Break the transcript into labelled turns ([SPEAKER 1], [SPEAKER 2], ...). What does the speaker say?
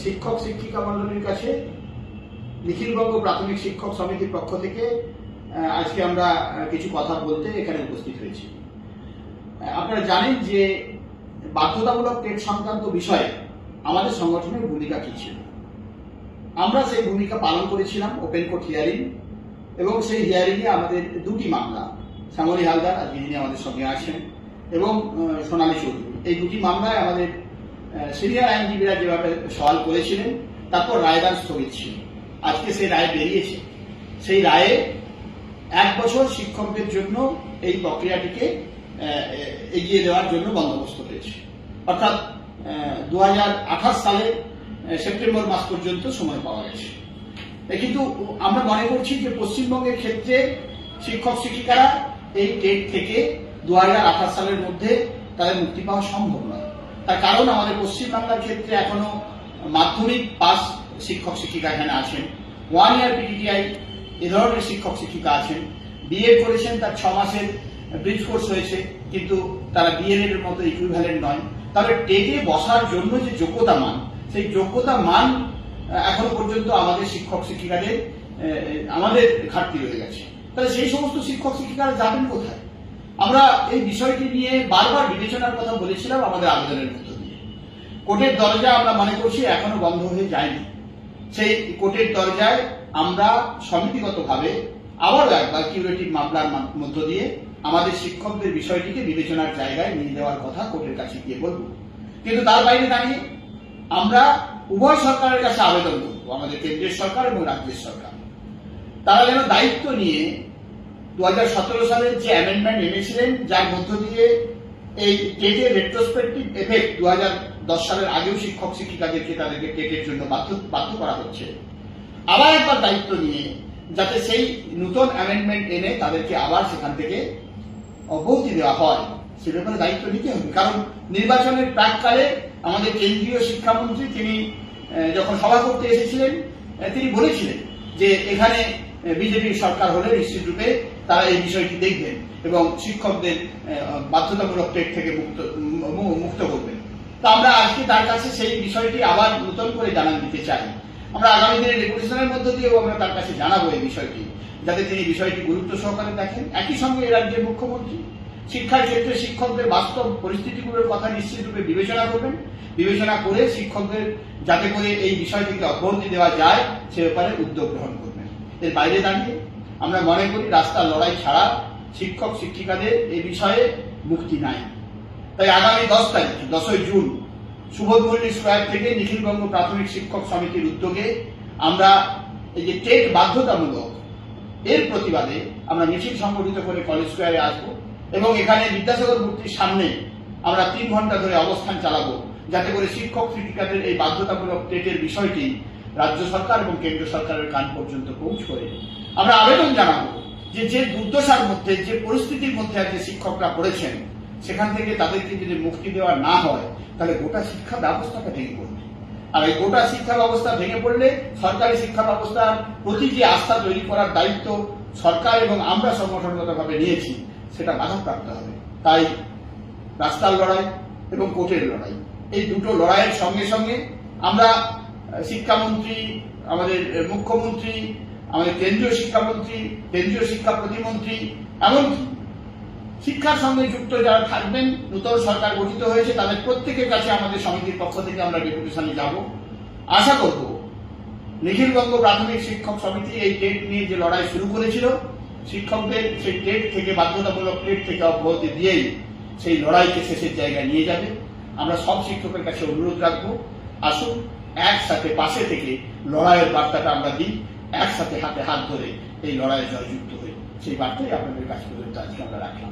[SPEAKER 1] শিক্ষক শিক্ষিকা মণ্ডলীর কাছে নিখিলবঙ্গ প্রাথমিক শিক্ষক সমিতির পক্ষ থেকে আজকে আমরা কিছু কথা বলতে এখানে উপস্থিত হয়েছি। আপনারা জানেন যে বাধ্যতামূলক টেট সংক্রান্ত বিষয়ে আমাদের সংগঠনের ভূমিকা কি ছিল। আমরা সেই ভূমিকা পালন করেছিলাম ওপেন কোর্ট হিয়ারিং, এবং সেই হিয়ারিংয়ে আমাদের দুটি মামলা, শ্যামলী হালদার আজকে যিনি আমাদের সঙ্গে আছেন এবং সোনালী চৌধুরী, এই দুটি মামলায় আমাদের সিনিয়র আইনজীবীরা যেভাবে সওয়াল করেছিলেন, তারপর রায়দান স্থগিত ছিল। আজকে সেই রায় বেরিয়েছে। সেই রায়ে 1 বছর শিক্ষকদের জন্য এই প্রক্রিয়াটিকে এগিয়ে দেওয়ার জন্য বন্দোবস্ত হয়েছে, অর্থাৎ 2028 সালের সেপ্টেম্বর মাস পর্যন্ত সময় পাওয়া গেছে। কিন্তু আমরা মনে করছি যে পশ্চিমবঙ্গের ক্ষেত্রে শিক্ষক শিক্ষিকারা এই টেট থেকে 2028 সালের মধ্যে তাদের মুক্তি পাওয়া সম্ভব নয়। তার কারণ আমাদের পশ্চিমবাংলার ক্ষেত্রে এখনো মাধ্যমিক পাস শিক্ষক শিক্ষিকা এখানে আছেন, 1 ইয়ার পিটিটিআই এ ধরনের শিক্ষক শিক্ষিকা আছেন, বিএড করেছেন, তার 6 মাসের ব্রিজ কোর্স হয়েছে, কিন্তু তারা বিএড এর মতো ইকুইভ্যালেন্ট নয়। তবে টেটে বসার জন্য যে যোগ্যতা মান, সেই যোগ্যতা মান এখনো পর্যন্ত আমাদের শিক্ষক শিক্ষিকাদের আমাদের ঘাটতি রয়ে গেছে। তাহলে সেই সমস্ত শিক্ষক শিক্ষিকারা যাবেন কোথায়? আমরা এই বিষয়টি নিয়ে বারবার বিবেচনার কথা বলেছিলাম আমাদের আবেদনের মধ্য দিয়ে। কোর্টের দরজা আমরা মনে করছি এখনো বন্ধ হয়ে যায়নি। সেই কোর্টের দরজায় আমরা সমিতিগতভাবে আবারও একবার কিউরেটিভ মামলার মধ্য দিয়ে আমাদের শিক্ষকদের বিষয়টিকে বিবেচনার জায়গায় নিয়ে দেওয়ার কথা কোর্টের কাছে গিয়ে বলব। কিন্তু তার বাইরে দাঁড়িয়ে আমরা উভয় সরকারের কাছে আবেদন করব, আমাদের কেন্দ্রীয় সরকার এবং রাজ্যের সরকার, তারা যেন দায়িত্ব নিয়ে 2017 সালের যে অ্যামেন্ডমেন্ট এনেছিলেন, যার মধ্য দিয়ে এই টেটের রেট্রোস্পেক্টিভ এফেক্ট 2010 সালের আগেও শিক্ষক শিক্ষিকাদেরকে তাদেরকে টেটের জন্য বাধ্য করা হচ্ছে, আবার একবার দায়িত্ব নিয়ে যাতে সেই নতুন অ্যামেন্ডমেন্ট এনে তাদেরকে আবার সেখান থেকে অব্যাহতি দেওয়া হয়, সে ব্যাপারে দায়িত্ব নিতে হবে। কারণ নির্বাচনের প্রাককালে আমাদের কেন্দ্রীয় শিক্ষামন্ত্রী তিনি যখন সভা করতে এসেছিলেন, তিনি বলেছিলেন যে এখানে বিজেপির সরকার হলে নিশ্চিতরূপে তারা এই বিষয়টি দেখবেন এবং শিক্ষকদের বাধ্যতামূলক টেট থেকে মুক্ত করবেন। তো আমরা আজকে তার কাছে সেই বিষয়টি আবার নতুন করে জানান দিতে চাই। আমরা আগামী দিনের রেগুলেশনের মধ্য দিয়েও আমরা তার কাছে জানাবো এই বিষয়টি, যাতে তিনি বিষয়টি গুরুত্ব সহকারে দেখেন। একই সঙ্গে এই রাজ্যের মুখ্যমন্ত্রী শিক্ষার ক্ষেত্রে শিক্ষকদের বাস্তব পরিস্থিতিগুলোর কথা নিশ্চিতরূপে বিবেচনা করবেন, বিবেচনা করে শিক্ষকদের যাতে করে এই বিষয়টিকে অব্যাহতি দেওয়া যায় সে ব্যাপারে উদ্যোগ গ্রহণ করবেন। এর বাইরে দাঁড়িয়ে আমরা মনে করি রাস্তার লড়াই ছাড়া শিক্ষক শিক্ষিকাদের এই বিষয়ে মুক্তি নাই। তাই আগামী 10 জুন সুবোধমল্লী স্কয়ার থেকে নিখিলবঙ্গ প্রাথমিক শিক্ষক সমিতির উদ্যোগে আমরা এই যে টেট বাধ্যতামূলক এর প্রতিবাদে আমরা মিছিল সংগঠিত করে কলেজ স্কয়ারে আসবো এবং এখানে বিদ্যাসাগর মূর্তির সামনে আমরা 3 ঘন্টা ধরে অবস্থান চালাবো, যাতে করে শিক্ষক শিক্ষিকাদের এই বাধ্যতামূলক টেটের বিষয়টি রাজ্য সরকার এবং কেন্দ্র সরকারের কান পর্যন্ত পৌঁছবে। আমরা আবেদন জানাবো যে দুর্দশার মধ্যে, যে পরিস্থিতির মধ্যে আজকে শিক্ষকরা পড়েছেন, সেখান থেকে তাদেরকে যদি মুক্তি দেওয়া না হয় তাহলে গোটা শিক্ষা ব্যবস্থাটা ভেঙে পড়বে। আর এই গোটা শিক্ষা ব্যবস্থা ভেঙে পড়লে সরকারি শিক্ষা ব্যবস্থার প্রতি যে আস্থা তৈরি করার দায়িত্ব সরকার এবং আমরা সংগঠনগতভাবে নিয়েছি, সেটা বাধাপ্রাপ্ত হবে। তাই রাস্তার লড়াই এবং কোর্টের লড়াই, এই দুটো লড়াইয়ের সঙ্গে সঙ্গে আমরা শিক্ষামন্ত্রী, আমাদের মুখ্যমন্ত্রী, আমাদের কেন্দ্রীয় শিক্ষামন্ত্রী, কেন্দ্রীয় শিক্ষা প্রতিমন্ত্রী, এমনকি শিক্ষার সঙ্গে যুক্ত যারা থাকবেন, নতুন সরকার গঠিত হয়েছে, তাদের প্রত্যেকের কাছে আমাদের সমিতির পক্ষ থেকে আমরা ডেপুটেশনে যাব। আশা করব নিখিলবঙ্গ প্রাথমিক শিক্ষক সমিতি এই টেট নিয়ে যে লড়াই শুরু করেছিল, শিক্ষকদের সেই টেট থেকে বাধ্যতামূলক টেট থেকে অব্যাহতি দিয়েই সেই লড়াইকে শেষের জায়গায় নিয়ে যাবে। আমরা সব শিক্ষকের কাছে অনুরোধ রাখবো, আসুন একসাথে পাশে থেকে লড়াইয়ের বার্তাটা আমরা দিই, একসাথে হাতে হাত ধরে এই লড়াইয়ে জয়যুক্ত হই। সেই বার্তাই আপনাদের কাছে পর্যন্ত আজকে আমরা রাখলাম।